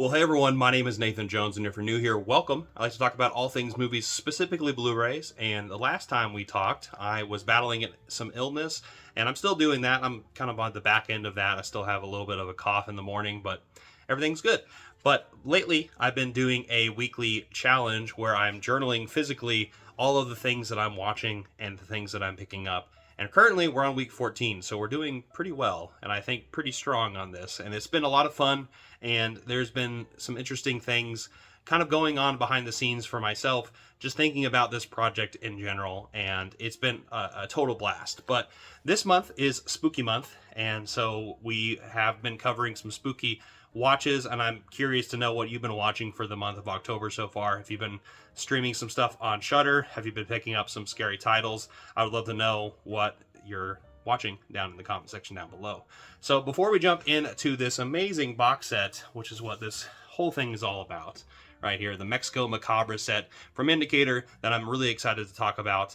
Well, hey everyone, my name is Nathan Jones, and if you're new here, welcome. I like to talk about all things movies, specifically Blu-rays, and the last time we talked, I was battling some illness, and I'm still doing that. I'm kind of on the back end of that. I still have a little bit of a cough in the morning, but everything's good. But lately, I've been doing a weekly challenge where I'm journaling physically all of the things that I'm watching and the things that I'm picking up. And currently, we're on week 14, so we're doing pretty well, and I think pretty strong on this. And it's been a lot of fun, and there's been some interesting things kind of going on behind the scenes for myself, just thinking about this project in general, and it's been a total blast. But this month is Spooky Month, and so we have been covering some spooky watches, and I'm curious to know what you've been watching for the month of October so far. Have you been streaming some stuff on Shudder? Have you been picking up some scary titles? I would love to know what you're watching down in the comment section down below. So before we jump into this amazing box set, which is what this whole thing is all about, right here, the Mexico Macabre set from Indicator that I'm really excited to talk about.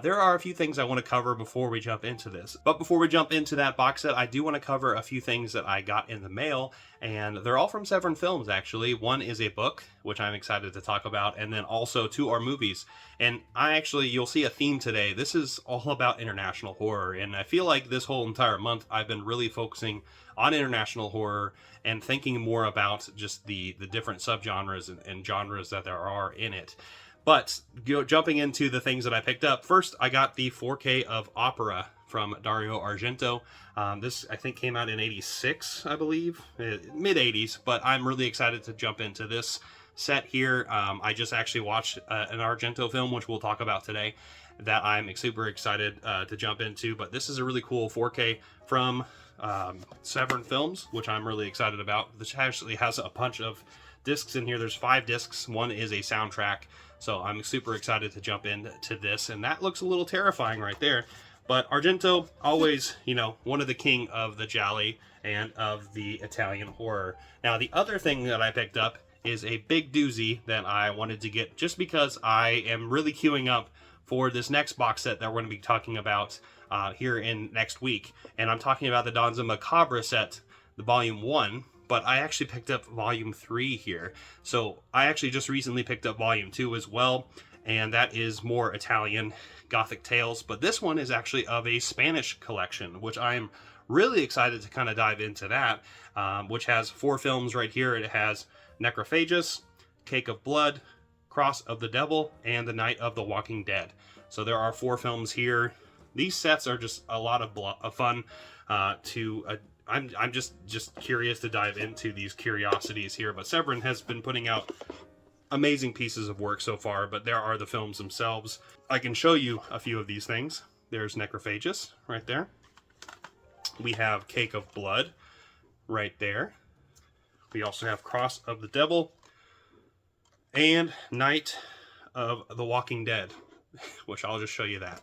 There are a few things I want to cover before we jump into this. But before we jump into that box set, I do want to cover a few things that I got in the mail, and they're all from Severin Films, actually. One is a book, which I'm excited to talk about, and then also two are movies. And you'll see a theme today. This is all about international horror, and I feel like this whole entire month I've been really focusing on international horror and thinking more about just the different subgenres and genres that there are in it. But jumping into the things that I picked up, first I got the 4K of Opera from Dario Argento. This, I think, came out in 86, I believe, mid-80s, but I'm really excited to jump into this set here. I just actually watched an Argento film, which we'll talk about today, that I'm super excited to jump into. But this is a really cool 4K from Severin Films, which I'm really excited about. This actually has a bunch of discs in here. There's 5 discs. One is a soundtrack, so I'm super excited to jump into this, and that looks a little terrifying right there. But Argento, always, one of the king of the gialli and of the Italian horror. Now, the other thing that I picked up is a big doozy that I wanted to get just because I am really queuing up for this next box set that we're going to be talking about here in next week. And I'm talking about the Danza Macabre set, the Volume 1, but I actually picked up Volume 3 here. So I actually just recently picked up Volume 2 as well, and that is more Italian Gothic tales. But this one is actually of a Spanish collection, which I'm really excited to kind of dive into that, which has 4 films right here. It has Necrophagus, Cake of Blood, Cross of the Devil, and The Night of the Walking Dead. So there are 4 films here. These sets are just a lot of fun I'm just curious to dive into these curiosities here. But Severin has been putting out amazing pieces of work so far, but there are the films themselves. I can show you a few of these things. There's Necrophagus right there. We have Cake of Blood right there. We also have Cross of the Devil and Night of the Walking Dead, which I'll just show you that.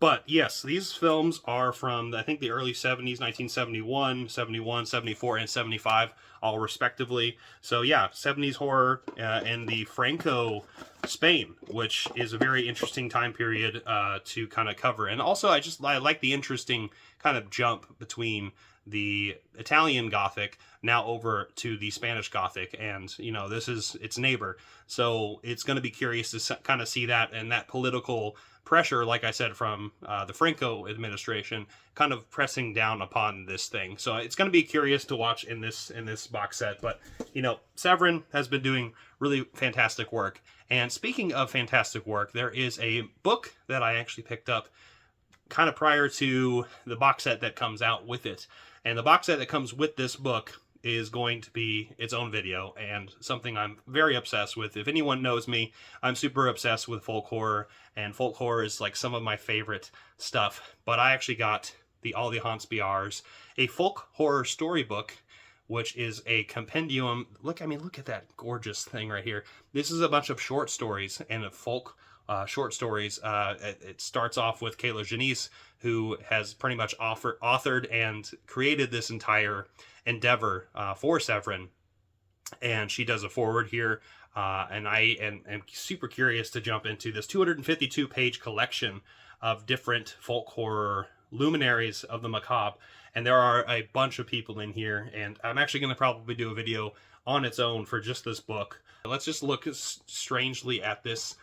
But yes, these films are from, I think, the early 70s, 1971, 71, 74, and 75, all respectively. So yeah, 70s horror in the Franco Spain, which is a very interesting time period to kind of cover. And also, I like the interesting kind of jump between the Italian Gothic now over to the Spanish Gothic, and this is its neighbor, so it's going to be curious to kind of see that, and that political pressure, like I said, from the Franco administration kind of pressing down upon this thing. So it's going to be curious to watch in this box set. But Severin has been doing really fantastic work. And speaking of fantastic work, there is a book that I actually picked up kind of prior to the box set that comes out with it. And the box set that comes with this book is going to be its own video, and something I'm very obsessed with. If anyone knows me, I'm super obsessed with folk horror, and folk horror is like some of my favorite stuff. But I actually got all the Hun BRS, a folk horror storybook, which is a compendium. Look at that gorgeous thing right here. This is a bunch of short stories and folk short stories. It starts off with Kayla Janice, who has pretty much authored and created this entire endeavor for Severin, and she does a forward here, and I am super curious to jump into this 252 page collection of different folk horror luminaries of the macabre, and there are a bunch of people in here, and I'm actually going to probably do a video on its own for just this book. Let's just look strangely at this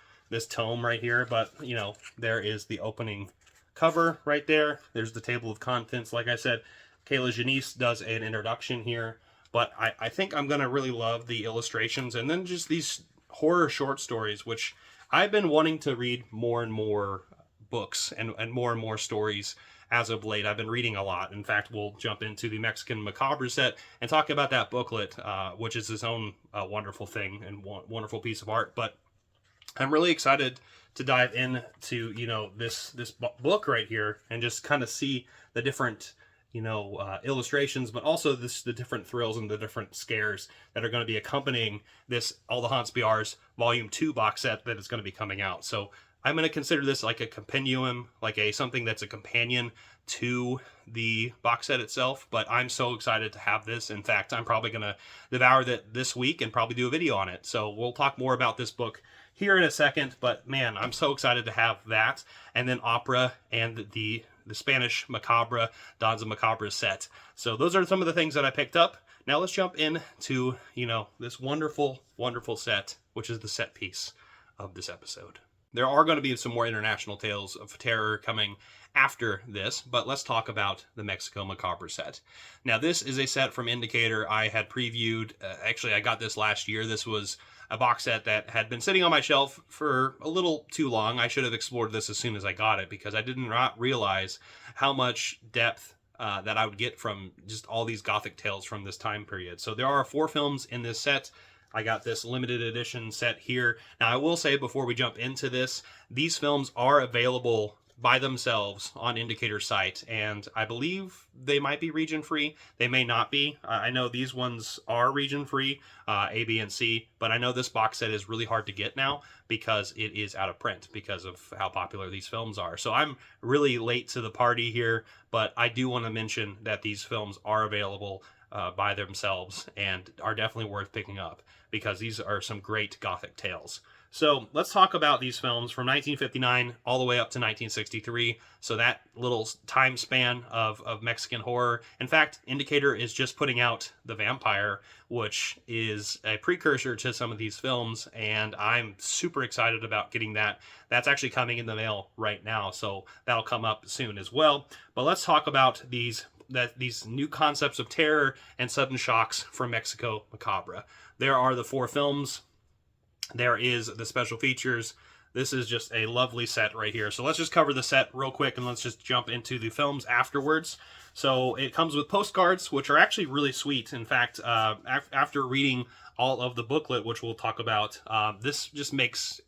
tome right here, but you know, there is the opening cover right there. There's the table of contents. Like I said, Kayla Janice does an introduction here, but I think I'm gonna really love the illustrations, and then just these horror short stories, which I've been wanting to read more and more books and more stories as of late. I've been reading a lot. In fact, we'll jump into the Mexican Macabre set and talk about that booklet, which is its own wonderful thing and wonderful piece of art. But I'm really excited to dive into, you know, this book right here and just kind of see the different, you know, illustrations, but also the different thrills and the different scares that are going to be accompanying this All the Haunts BR's Volume 2 box set that is going to be coming out. So I'm going to consider this like a compendium, like something that's a companion to the box set itself, but I'm so excited to have this. In fact, I'm probably going to devour that this week and probably do a video on it. So we'll talk more about this book here in a second, but man, I'm so excited to have that. And then Opera and the Spanish Macabre, Danza Macabre set. So those are some of the things that I picked up. Now let's jump into, you know, this wonderful, wonderful set, which is the set piece of this episode. There are going to be some more international tales of terror coming after this, but let's talk about the Mexico Macabre set. Now, this is a set from Indicator I had previewed. Actually, I got this last year. This was a box set that had been sitting on my shelf for a little too long. I should have explored this as soon as I got it, because I did not realize how much depth that I would get from just all these Gothic tales from this time period. So there are 4 films in this set. I got this limited edition set here. Now, I will say before we jump into this, these films are available by themselves on Indicator's site, and I believe they might be region-free. They may not be. I know these ones are region-free, A, B, and C, but I know this box set is really hard to get now because it is out of print because of how popular these films are. So I'm really late to the party here, but I do want to mention that these films are available by themselves and are definitely worth picking up, because these are some great Gothic tales. So let's talk about these films from 1959 all the way up to 1963. So that little time span of Mexican horror. In fact, Indicator is just putting out The Vampire, which is a precursor to some of these films, and I'm super excited about getting that. That's actually coming in the mail right now, so that'll come up soon as well. But let's talk about these new concepts of terror and sudden shocks from Mexico Macabre. There are the 4 films. There is the special features. This is just a lovely set right here. So let's just cover the set real quick, and let's just jump into the films afterwards. So it comes with postcards, which are actually really sweet. In fact, after reading all of the booklet, which we'll talk about, this just makes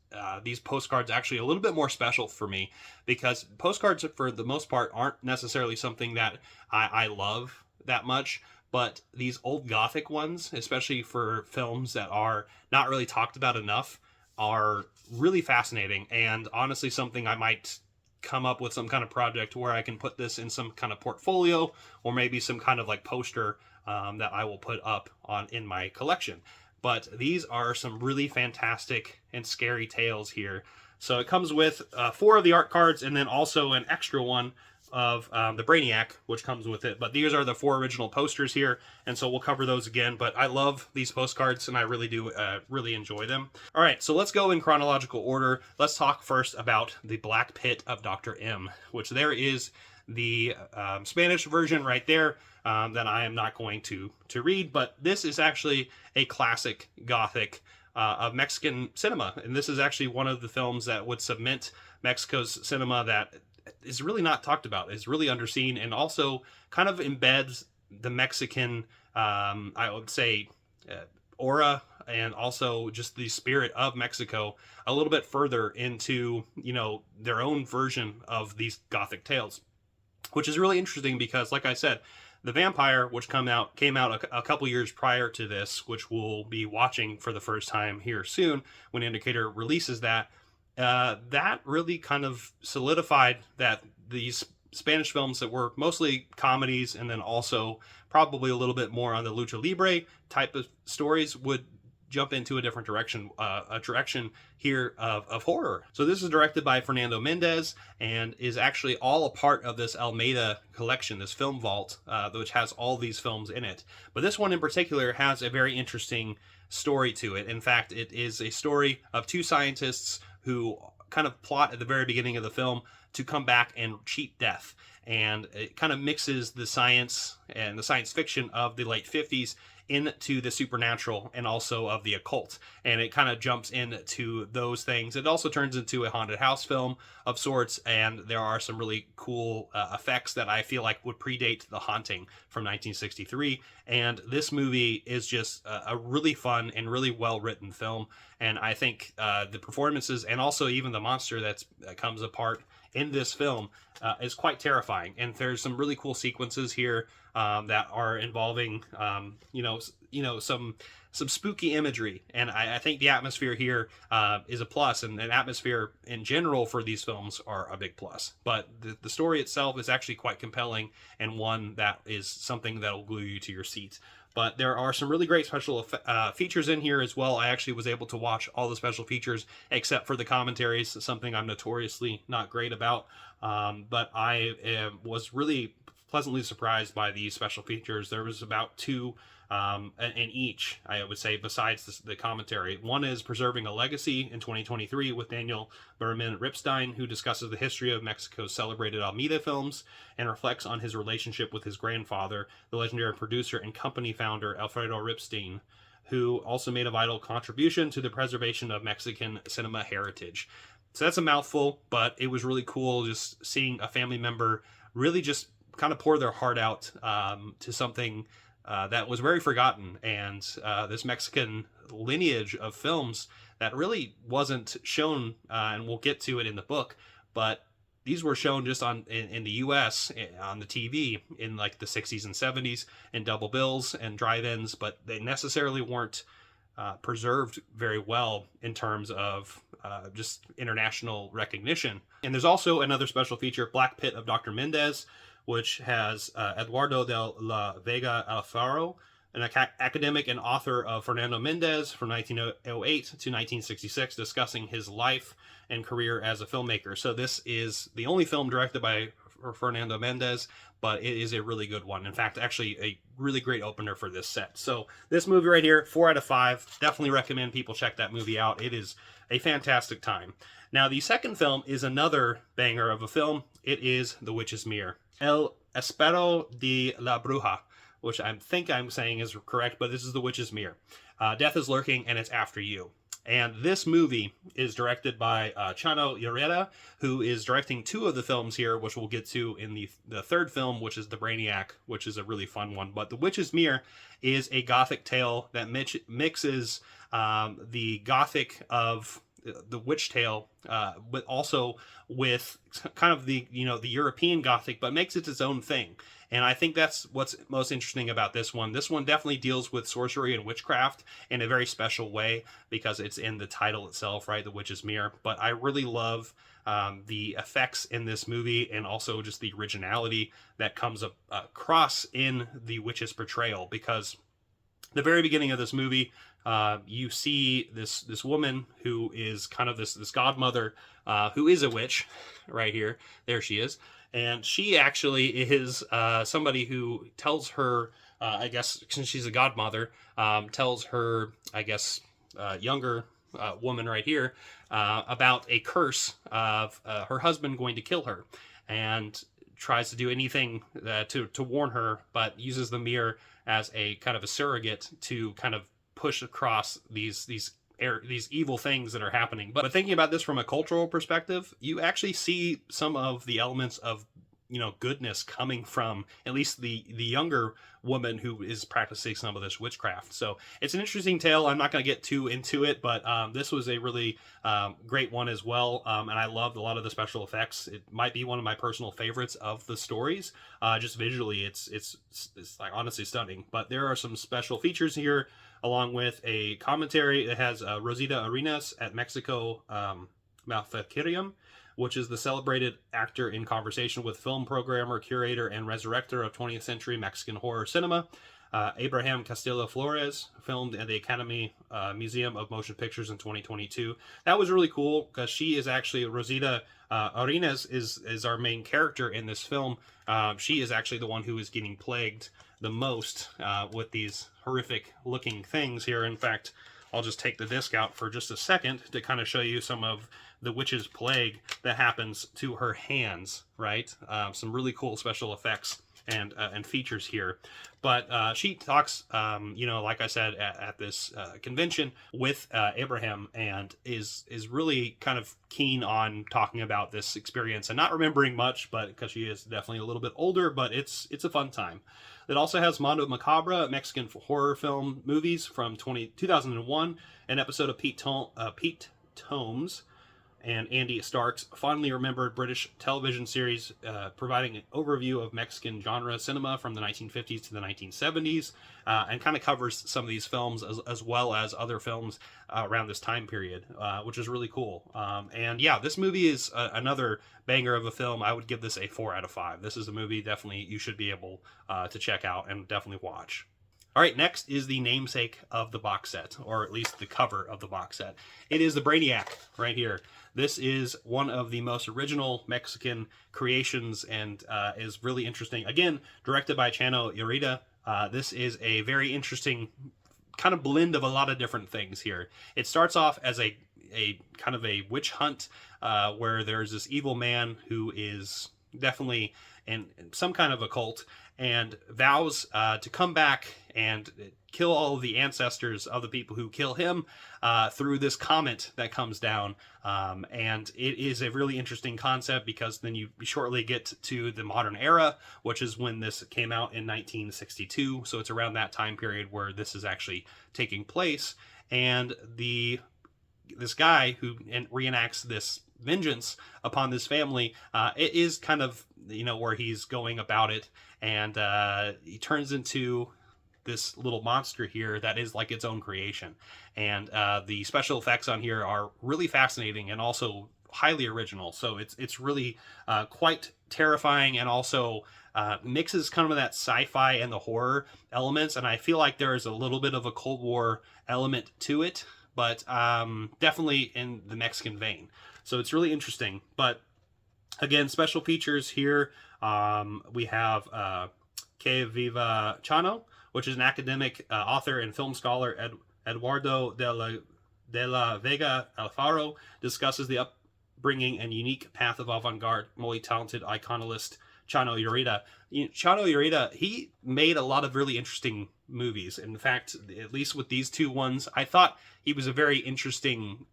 these postcards actually a little bit more special for me, because postcards, for the most part, aren't necessarily something that I love that much. But these old Gothic ones, especially for films that are not really talked about enough, are really fascinating, and honestly something I might come up with some kind of project where I can put this in some kind of portfolio, or maybe some kind of like poster that I will put up in my collection. But these are some really fantastic and scary tales here. So it comes with 4 of the art cards, and then also an extra one of the Brainiac, which comes with it. But these are the 4 original posters here, and so we'll cover those again. But I love these postcards, and I really do really enjoy them. All right, so let's go in chronological order. Let's talk first about the Black Pit of Dr. M, which there is the Spanish version right there that I am not going to read, but this is actually a classic Gothic of Mexican cinema, and this is actually one of the films that would cement Mexico's cinema that is really not talked about, is really underseen, and also kind of embeds the Mexican, I would say, aura, and also just the spirit of Mexico a little bit further into, you know, their own version of these Gothic tales, which is really interesting because, like I said, The Vampire, which came out a couple years prior to this, which we'll be watching for the first time here soon when Indicator releases that, that really kind of solidified that these Spanish films that were mostly comedies, and then also probably a little bit more on the lucha libre type of stories, would jump into a different direction, a direction here of horror. So this is directed by Fernando Mendez and is actually all a part of this Almeida collection, this film vault, which has all these films in it. But this one in particular has a very interesting story to it. In fact, it is a story of two scientists who kind of plot at the very beginning of the film to come back and cheat death. And it kind of mixes the science and the science fiction of the late 50s into the supernatural and also of the occult. And it kind of jumps into those things. It also turns into a haunted house film of sorts, and there are some really cool effects that I feel like would predate The Haunting from 1963. And this movie is just a really fun and really well-written film. And I think the performances and also even the monster that comes apart in this film is quite terrifying. And there's some really cool sequences here that are involving, some spooky imagery. And I think the atmosphere here is a plus, and atmosphere in general for these films are a big plus. But the story itself is actually quite compelling, and one that is something that will glue you to your seat. But there are some really great special features in here as well. I actually was able to watch all the special features except for the commentaries, something I'm notoriously not great about. But I was really pleasantly surprised by these special features. There was about two in each, I would say, besides the commentary. One is Preserving a Legacy in 2023 with Daniel Berman Ripstein, who discusses the history of Mexico's celebrated Almeida films and reflects on his relationship with his grandfather, the legendary producer and company founder Alfredo Ripstein, who also made a vital contribution to the preservation of Mexican cinema heritage. So that's a mouthful, but it was really cool just seeing a family member really just kind of pour their heart out to something that was very forgotten, and this Mexican lineage of films that really wasn't shown, and we'll get to it in the book, but these were shown just in the US on the TV in like the 60s and 70s in double bills and drive-ins, but they necessarily weren't preserved very well in terms of just international recognition. And there's also another special feature, Black Pit of Dr. Mendez, which has Eduardo de la Vega Alfaro, an academic and author of Fernando Mendez from 1908 to 1966, discussing his life and career as a filmmaker. So this is the only film directed by Fernando Mendez, but it is a really good one. In fact, actually a really great opener for this set. So this movie right here, 4 out of 5. Definitely recommend people check that movie out. It is a fantastic time. Now, the second film is another banger of a film. It is The Witch's Mirror. El Espero de la Bruja, which I think I'm saying is correct, but this is The Witch's Mirror. Death is lurking and it's after you. And this movie is directed by Chano Lloreda, who is directing 2 of the films here, which we'll get to in the third film, which is the Brainiac, which is a really fun one. But The Witch's Mirror is a gothic tale that mixes the gothic of the witch tale, but also with kind of the European Gothic, but makes it its own thing. And I think that's what's most interesting about this one. This one definitely deals with sorcery and witchcraft in a very special way because it's in the title itself, right? The Witch's Mirror. But I really love the effects in this movie and also just the originality that comes across in the witch's portrayal, because the very beginning of this movie, you see this woman who is kind of this godmother, who is a witch right here. There she is. And she actually is somebody who tells her, I guess, since she's a godmother, tells her, I guess, younger woman right here about a curse of her husband going to kill her, and tries to do anything to warn her, but uses the mirror as a kind of a surrogate to kind of push across these evil things that are happening. But thinking about this from a cultural perspective, you actually see some of the elements of goodness coming from at least the younger woman who is practicing some of this witchcraft. So it's an interesting tale. I'm not going to get too into it, but this was a really great one as well. And I loved a lot of the special effects. It might be one of my personal favorites of the stories. Just visually, it's like honestly stunning. But there are some special features here, along with a commentary that has Rosita Arenas at Mexico Malfacirium, which is the celebrated actor in conversation with film programmer, curator, and resurrector of 20th century Mexican horror cinema. Abraham Castillo Flores, filmed at the Academy Museum of Motion Pictures in 2022. That was really cool because she is actually Rosita Arenas is our main character in this film. She is actually the one who is getting plagued the most with these horrific looking things here. In fact, I'll just take the disc out for just a second to kind of show you some of the witch's plague that happens to her hands, right? Some really cool special effects and features here. But she talks, like I said, at this convention with Abraham, and is really kind of keen on talking about this experience and not remembering much, but because she is definitely a little bit older, but it's a fun time. It also has Mondo Macabre, Mexican horror film movies from 2001, an episode of Pete Tomes and Andy Stark's fondly remembered British television series, providing an overview of Mexican genre cinema from the 1950s to the 1970s, and kind of covers some of these films as well as other films around this time period, which is really cool. And yeah, this movie is another banger of a film. I would give this a 4 out of 5. This is a movie definitely you should be able to check out and definitely watch. All right, next is the namesake of the box set, or at least the cover of the box set. It is the Brainiac right here. This is one of the most original Mexican creations and is really interesting. Again, directed by Chano Ureta. This is a very interesting kind of blend of a lot of different things here. It starts off as a kind of a witch hunt where there's this evil man who is definitely in some kind of a cult and vows to come back and kill all of the ancestors of the people who kill him through this comet that comes down. And it is a really interesting concept because then you shortly get to the modern era, which is when this came out in 1962. So it's around that time period where this is actually taking place. And this guy who reenacts this vengeance upon this family, it is kind of, where he's going about it. And he turns into this little monster here that is like its own creation. And the special effects on here are really fascinating and also highly original. So it's really quite terrifying, and also mixes kind of that sci-fi and the horror elements. And I feel like there is a little bit of a Cold War element to it, but definitely in the Mexican vein. So it's really interesting. But again, special features here. We have Que Viva Chano, which is an academic author and film scholar. Eduardo de la Vega Alfaro discusses the upbringing and unique path of avant-garde, multi-talented iconologist Chano Ureta. Chano Ureta, he made a lot of really interesting movies. In fact, at least with these two ones, I thought he was a very interesting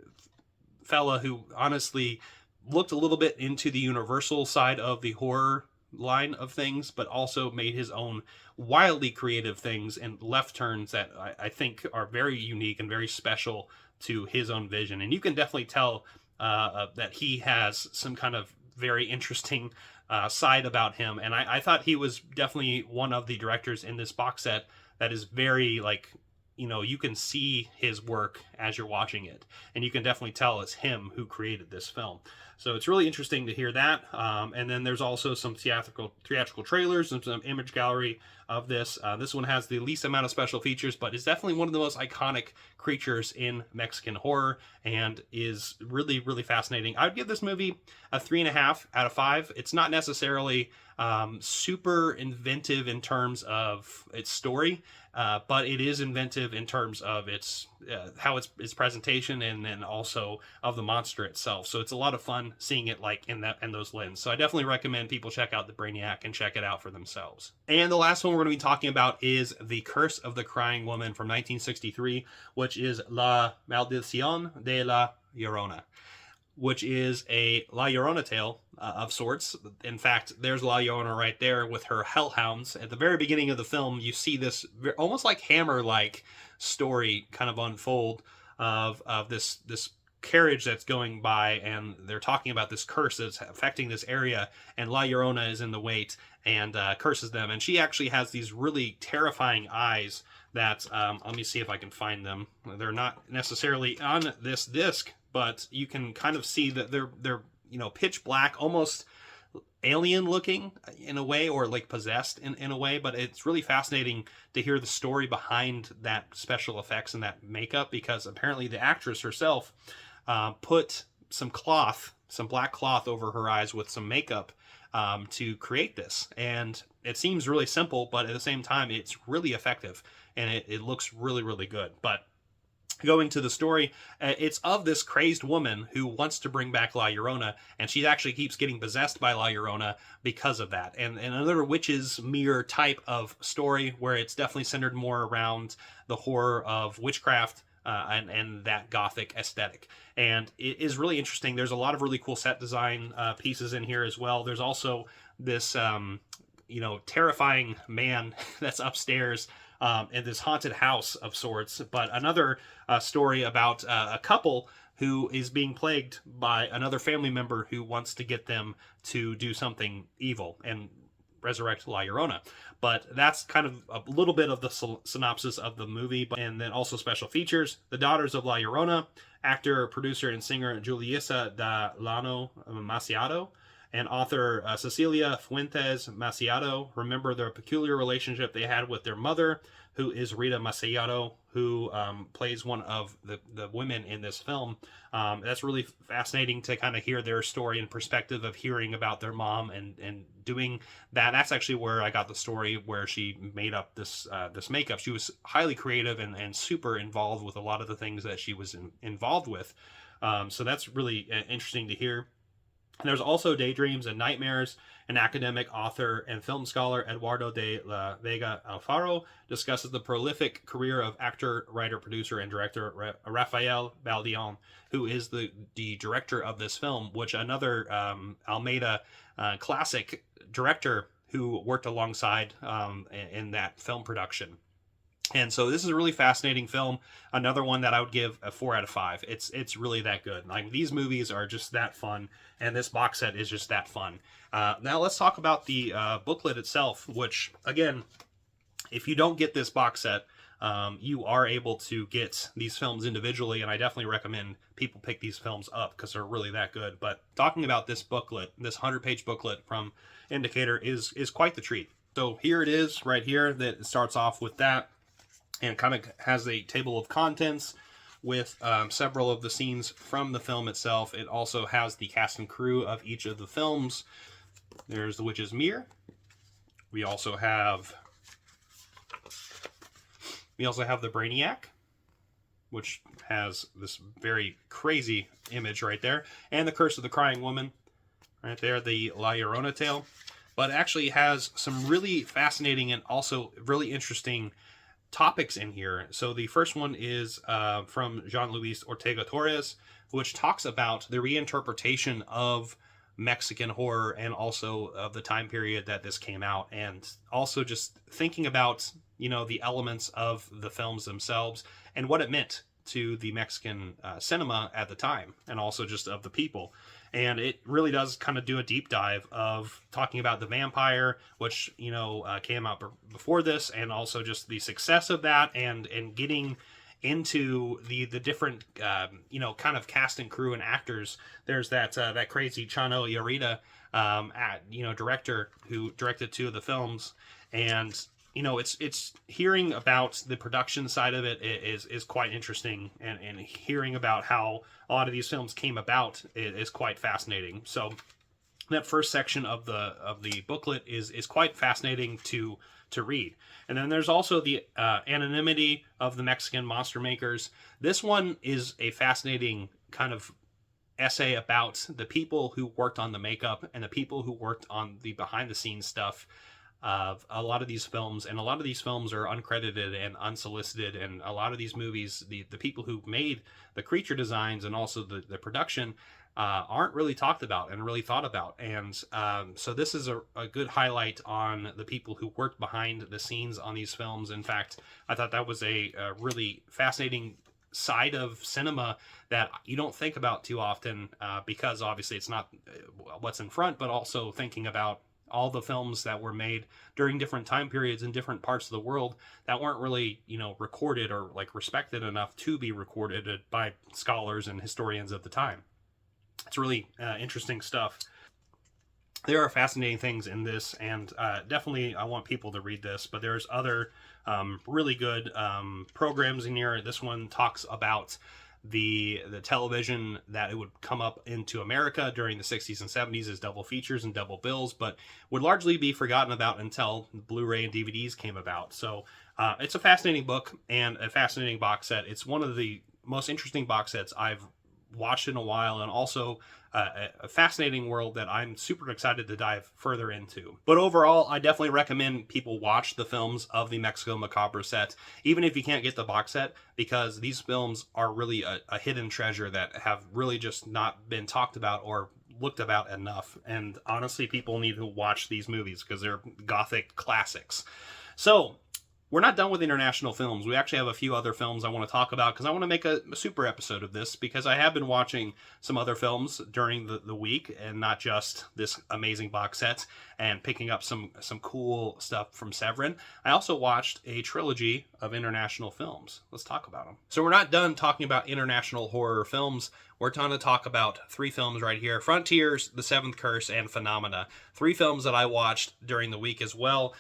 fella who honestly looked a little bit into the Universal side of the horror line of things, but also made his own wildly creative things and left turns that I think are very unique and very special to his own vision. And you can definitely tell that he has some kind of very interesting side about him. And I thought he was definitely one of the directors in this box set that is very, like, you can see his work as you're watching it, and you can definitely tell it's him who created this film. So it's really interesting to hear that. And then there's also some theatrical trailers and some image gallery of this. This one has the least amount of special features, but is definitely one of the most iconic creatures in Mexican horror and is really, really fascinating. I would give this movie a 3.5 out of 5. It's not necessarily super inventive in terms of its story, but it is inventive in terms of its its presentation, and then also of the monster itself. So it's a lot of fun seeing it like in those lenses. So I definitely recommend people check out the Brainiac and check it out for themselves. And the last one we're going to be talking about is The Curse of the Crying Woman from 1963, which is La Maldición de la Llorona, which is a La Llorona tale of sorts. In fact, there's La Llorona right there with her hellhounds. At the very beginning of the film, you see this almost like Hammer-like story kind of unfold of this carriage that's going by, and they're talking about this curse that's affecting this area, and La Llorona is in the wait and curses them. And she actually has these really terrifying eyes that, let me see if I can find them. They're not necessarily on this disc, but you can kind of see that they're pitch black, almost alien looking in a way, or like possessed in a way, but it's really fascinating to hear the story behind that special effects and that makeup, because apparently the actress herself put some black cloth over her eyes with some makeup to create this. And it seems really simple, but at the same time, it's really effective, and it looks really, really good. But going to the story, it's of this crazed woman who wants to bring back La Llorona, and she actually keeps getting possessed by La Llorona because of that. And another witch's mirror type of story, where it's definitely centered more around the horror of witchcraft, and that gothic aesthetic. And it is really interesting. There's a lot of really cool set design pieces in here as well. There's also this terrifying man that's upstairs in this haunted house of sorts. But another story about a couple who is being plagued by another family member who wants to get them to do something evil and resurrect La Llorona. But that's kind of a little bit of the synopsis of the movie. And then also special features: the daughters of La Llorona, actor, producer, and singer Julissa da Lano Maciado, and author Cecilia Fuentes Maciado. Remember the peculiar relationship they had with their mother, who is Rita Maciado, who plays one of the women in this film. That's really fascinating to kind of hear their story and perspective of hearing about their mom and doing that. That's actually where I got the story where she made up this makeup. She was highly creative and super involved with a lot of the things that she was involved with. So that's really interesting to hear. And there's also Daydreams and Nightmares. An academic, author, and film scholar, Eduardo de la Vega Alfaro, discusses the prolific career of actor, writer, producer, and director Rafael Baldeón, who is the director of this film, which another Almeida classic director who worked alongside in that film production. And so this is a really fascinating film. Another one that I would give a 4 out of 5. It's really that good. Like, these movies are just that fun, and this box set is just that fun. Now let's talk about the booklet itself, which, again, if you don't get this box set, you are able to get these films individually, and I definitely recommend people pick these films up because they're really that good. But talking about this booklet, this 100-page booklet from Indicator is quite the treat. So here it is right here. That starts off with that, and kind of has a table of contents with several of the scenes from the film itself. It also has the cast and crew of each of the films. There's The Witch's Mirror. We also have the Brainiac, which has this very crazy image right there, and The Curse of the Crying Woman, right there, the La Llorona tale. But it actually has some really fascinating and also really interesting topics in here. So the first one is from Jean Luis Ortega Torres, which talks about the reinterpretation of Mexican horror and also of the time period that this came out, and also just thinking about, the elements of the films themselves and what it meant to the Mexican cinema at the time, and also just of the people. And it really does kind of do a deep dive of talking about the vampire, which, came out before this, and also just the success of that, and getting into the different, kind of cast and crew and actors. There's that crazy Chano Yarita, director who directed 2 of the films. And, it's hearing about the production side of it is quite interesting, and hearing about how a lot of these films came about is quite fascinating. So that first section of the booklet is quite fascinating to read. And then there's also the anonymity of the Mexican monster makers. This one is a fascinating kind of essay about the people who worked on the makeup and the people who worked on the behind the scenes stuff of a lot of these films. And a lot of these films are uncredited and unsolicited, and a lot of these movies, the people who made the creature designs and also the production aren't really talked about and really thought about. And so this is a good highlight on the people who worked behind the scenes on these films. In fact, I thought that was a really fascinating side of cinema that you don't think about too often, because obviously it's not what's in front, but also thinking about all the films that were made during different time periods in different parts of the world that weren't really, recorded or like respected enough to be recorded by scholars and historians of the time. It's really interesting stuff. there are fascinating things in this, and definitely I want people to read this. But there's other really good programs in here. This one talks about the television that it would come up into America during the 60s and 70s as double features and double bills, but would largely be forgotten about until Blu-ray and DVDs came about. So it's a fascinating book and a fascinating box set. It's one of the most interesting box sets I've watched in a while, and also a fascinating world that I'm super excited to dive further into. But overall, I definitely recommend people watch the films of the Mexico Macabre set, even if you can't get the box set, because these films are really a hidden treasure that have really just not been talked about or looked about enough. And honestly, people need to watch these movies because they're gothic classics. So we're not done with international films. We actually have a few other films I want to talk about because I want to make a super episode of this, because I have been watching some other films during the week and not just this amazing box set, and picking up some cool stuff from Severin. I also watched a trilogy of international films. Let's talk about them. So we're not done talking about international horror films. We're going to talk about 3 films right here: Frontiers, The Seventh Curse, and Phenomena. 3 films that I watched during the week as well.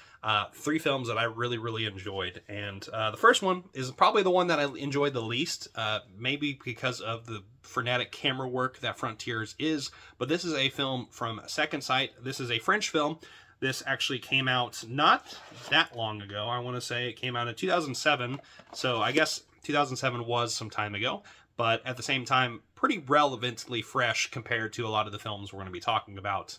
3 films that I really, really enjoyed. And the first one is probably the one that I enjoyed the least, maybe because of the frenetic camera work that Frontiers is. But this is a film from Second Sight. This is a French film. This actually came out not that long ago. I want to say it came out in 2007. So I guess 2007 was some time ago, but at the same time, pretty relevantly fresh compared to a lot of the films we're going to be talking about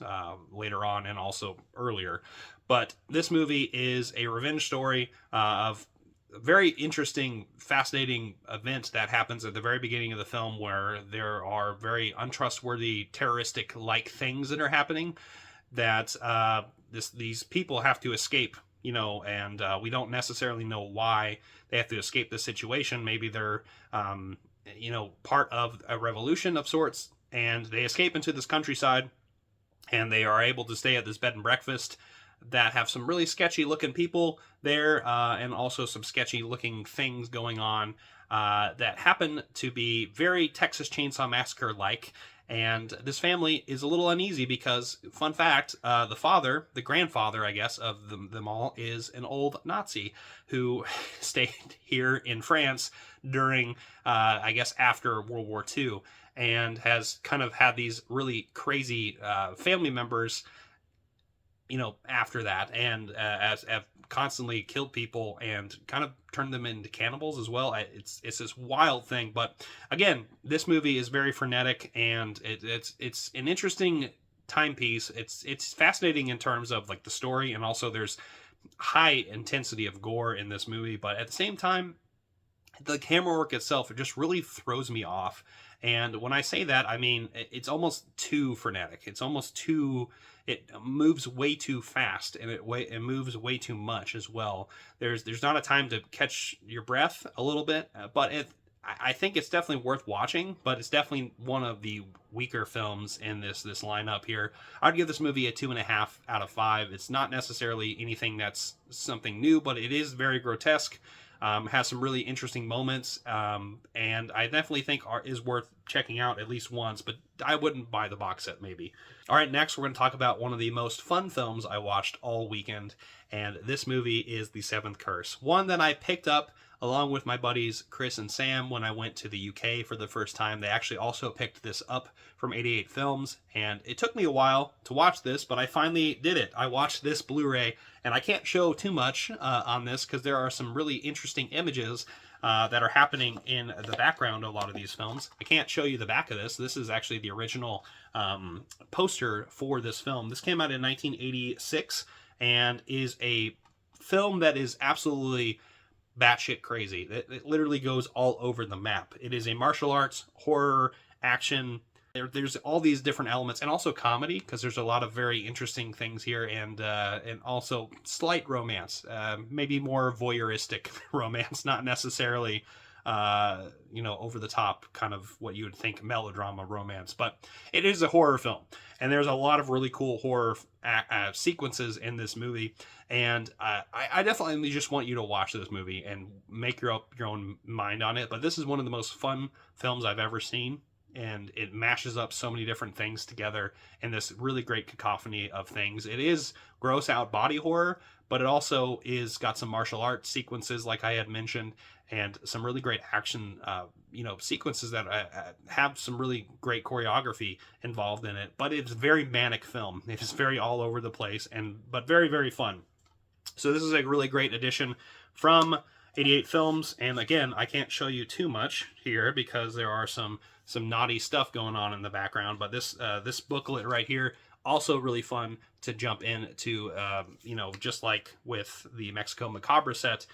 later on and also earlier. But this movie is a revenge story of a very interesting, fascinating event that happens at the very beginning of the film, where there are very untrustworthy, terroristic-like things that are happening that these people have to escape, and we don't necessarily know why they have to escape the situation. Maybe they're part of a revolution of sorts, and they escape into this countryside, and they are able to stay at this bed and breakfast that have some really sketchy looking people there, and also some sketchy looking things going on that happen to be very Texas Chainsaw Massacre like. And this family is a little uneasy because, fun fact, the grandfather, I guess, of them all is an old Nazi who stayed here in France during, I guess, after World War II, and has kind of had these really crazy family members after that, and as have constantly killed people and kind of turned them into cannibals as well. It's this wild thing. But again, this movie is very frenetic, and it's an interesting timepiece. It's fascinating in terms of like the story, and also there's high intensity of gore in this movie. But at the same time, the camera work itself, it just really throws me off. And when I say that, I mean it's almost too frenetic. It moves way too fast, and it moves way too much as well. There's not a time to catch your breath a little bit, but I think it's definitely worth watching. But it's definitely one of the weaker films in this lineup here. I'd give this movie a 2.5 out of 5. It's not necessarily anything that's something new, but it is very grotesque. Has some really interesting moments, and I definitely think is worth checking out at least once, but I wouldn't buy the box set maybe. All right, next we're going to talk about one of the most fun films I watched all weekend, and this movie is The Seventh Curse, one that I picked up along with my buddies Chris and Sam when I went to the UK for the first time. They actually also picked this up from 88 Films, and it took me a while to watch this, but I finally did it. I watched this Blu-ray, and I can't show too much on this because there are some really interesting images that are happening in the background of a lot of these films. I can't show you the back of this. This is actually the original poster for this film. This came out in 1986 and is a film that is absolutely batshit crazy. It literally goes all over the map. It is a martial arts, horror, action. There's all these different elements, and also comedy, because there's a lot of very interesting things here, and also slight romance, maybe more voyeuristic romance, not necessarily over the top kind of what you would think melodrama romance, but it is a horror film, and there's a lot of really cool horror sequences in this movie, and I definitely just want you to watch this movie and make your own mind on it. But this is one of the most fun films I've ever seen. and it mashes up so many different things together in this really great cacophony of things. It is gross out body horror, but it also is got some martial arts sequences, like I had mentioned, and some really great action, sequences that have some really great choreography involved in it. But it's a very manic film. It is very all over the place, but very, very fun. So this is a really great addition from 88 Films, and again, I can't show you too much here because there are some naughty stuff going on in the background. But this booklet right here, also really fun to jump into. Just like with the Mexico Macabre set,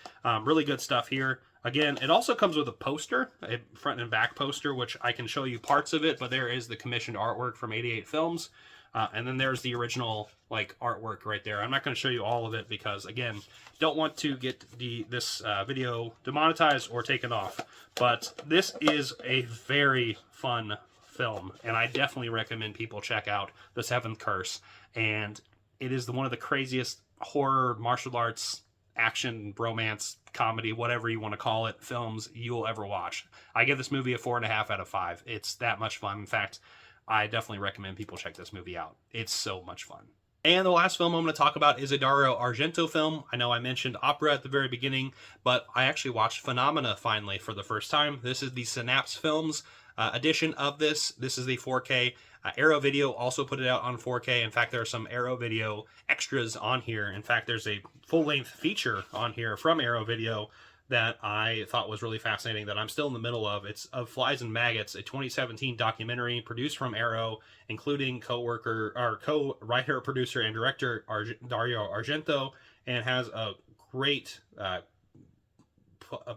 really good stuff here. Again, it also comes with a poster, a front and back poster, which I can show you parts of it. But there is the commissioned artwork from 88 Films. And then there's the original artwork right there. I'm not going to show you all of it because, again, don't want to get this video demonetized or taken off. But this is a very fun film, and I definitely recommend people check out The Seventh Curse. And it is one of the craziest horror, martial arts, action, romance, comedy, whatever you want to call it, films you'll ever watch. I give this movie a 4.5 out of 5. It's that much fun. In fact, I definitely recommend people check this movie out. It's so much fun. And the last film I'm going to talk about is a Dario Argento film. I know I mentioned Opera at the very beginning, but I actually watched Phenomena finally for the first time. This is the Synapse Films edition of this. This is the 4K. Arrow Video also put it out on 4K. In fact, there are some Arrow Video extras on here. In fact, there's a full-length feature on here from Arrow Video that I thought was really fascinating that I'm still in the middle of. It's Of Flies and Maggots, a 2017 documentary produced from Arrow, including co-writer, producer, and director Dario Argento, and has a great a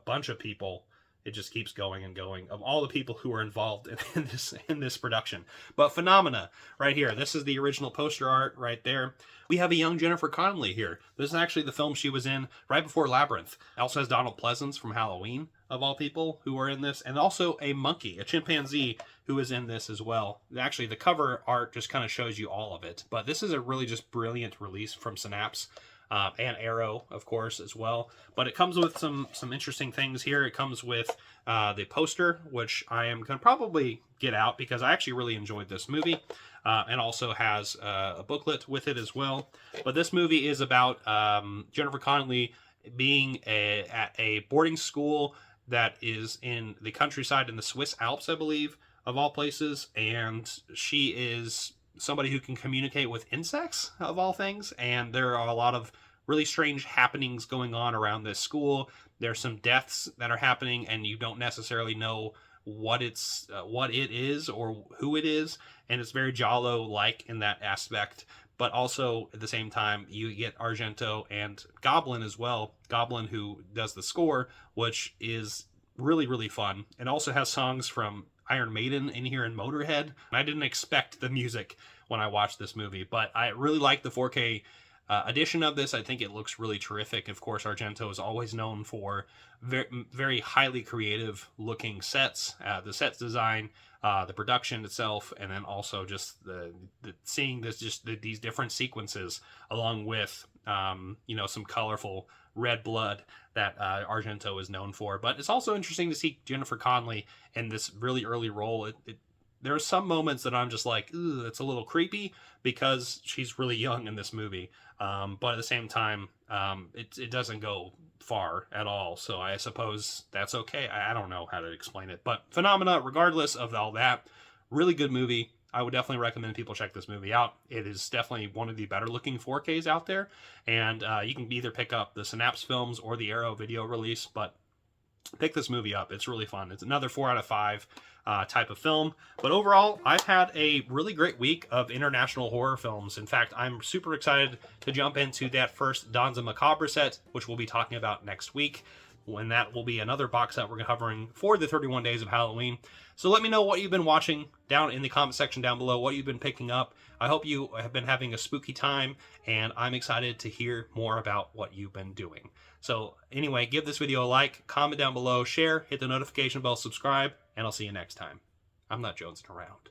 bunch of people. It just keeps going and going of all the people who are involved in this production. But Phenomena, right here. This is the original poster art right there. We have a young Jennifer Connelly here. This is actually the film she was in right before Labyrinth. It also has Donald Pleasance from Halloween, of all people, who are in this, and also a monkey, a chimpanzee, who is in this as well. Actually, the cover art just kind of shows you all of it. But this is a really just brilliant release from Synapse. And Arrow, of course, as well. But it comes with some interesting things here. It comes with the poster, which I am going to probably get out because I actually really enjoyed this movie. And also has a booklet with it as well. But this movie is about Jennifer Connelly being at a boarding school that is in the countryside in the Swiss Alps, I believe, of all places. And she is somebody who can communicate with insects, of all things, and there are a lot of really strange happenings going on around this school. There's some deaths that are happening, and you don't necessarily know what it is or who it is, and it's very Giallo-like in that aspect. But also at the same time, you get Argento and Goblin as well. Goblin, who does the score, which is really, really fun, and also has songs from Iron Maiden in here and Motorhead. I didn't expect the music when I watched this movie, but I really like the 4K edition of this. I think it looks really terrific. Of course, Argento is always known for very, very highly creative looking sets, the sets design, the production itself, and then also just seeing these different sequences along with some colorful red blood that Argento is known for. But it's also interesting to see Jennifer Connelly in this really early role. There are some moments that I'm just like, ooh, it's a little creepy because she's really young in this movie. But at the same time, it doesn't go far at all. So I suppose that's okay. I don't know how to explain it. But Phenomena, regardless of all that, really good movie. I would definitely recommend people check this movie out. It is definitely one of the better looking 4Ks out there. And you can either pick up the Synapse Films or the Arrow Video release, but pick this movie up. It's really fun. It's another 4 out of 5 type of film. But overall, I've had a really great week of international horror films. In fact, I'm super excited to jump into that first Danza Macabre set, which we'll be talking about next week, when that will be another box set we're covering for the 31 Days of Halloween. So let me know what you've been watching down in the comment section down below, what you've been picking up. I hope you have been having a spooky time, and I'm excited to hear more about what you've been doing. So anyway, give this video a like, comment down below, share, hit the notification bell, subscribe, and I'll see you next time. I'm not jonesing around.